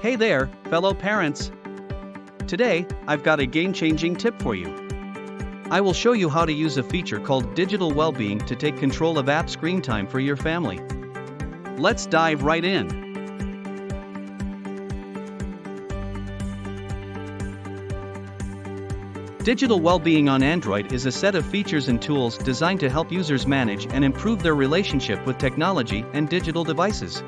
Hey there, fellow parents! Today, I've got a game-changing tip for you. I will show you how to use a feature called Digital Wellbeing to take control of app screen time for your family. Let's dive right in. Digital Wellbeing on Android is a set of features and tools designed to help users manage and improve their relationship with technology and digital devices.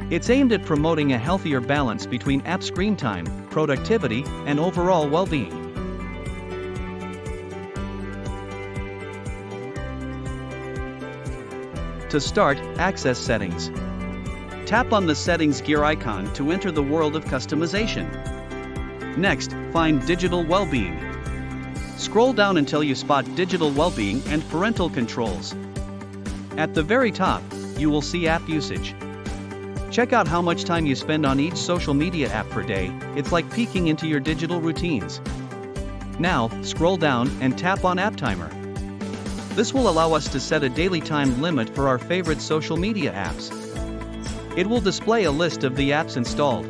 It's aimed at promoting a healthier balance between app screen time, productivity, and overall well-being. To start, access Settings. Tap on the Settings gear icon to enter the world of customization. Next, find Digital Wellbeing. Scroll down until you spot Digital Wellbeing and Parental Controls. At the very top, you will see App Usage. Check out how much time you spend on each social media app per day. It's like peeking into your digital routines. Now, scroll down and tap on App Timer. This will allow us to set a daily time limit for our favorite social media apps. It will display a list of the apps installed.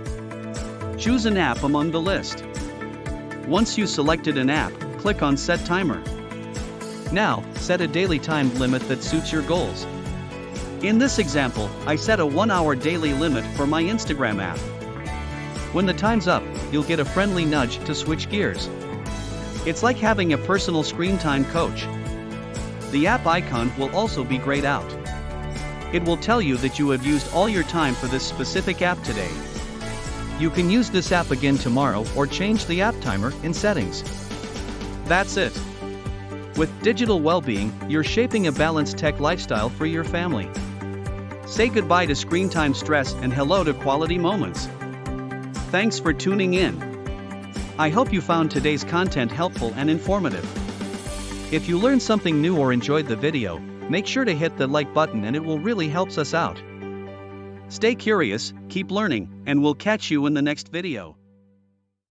Choose an app among the list. Once you selected an app, click on Set Timer. Now, set a daily time limit that suits your goals. In this example, I set a 1-hour daily limit for my Instagram app. When the time's up, you'll get a friendly nudge to switch gears. It's like having a personal screen time coach. The app icon will also be grayed out. It will tell you that you have used all your time for this specific app today. You can use this app again tomorrow or change the app timer in Settings. That's it. With Digital Wellbeing, you're shaping a balanced tech lifestyle for your family. Say goodbye to screen time stress and hello to quality moments. Thanks for tuning in. I hope you found today's content helpful and informative. If you learned something new or enjoyed the video, make sure to hit the like button and it will really help us out. Stay curious, keep learning, and we'll catch you in the next video.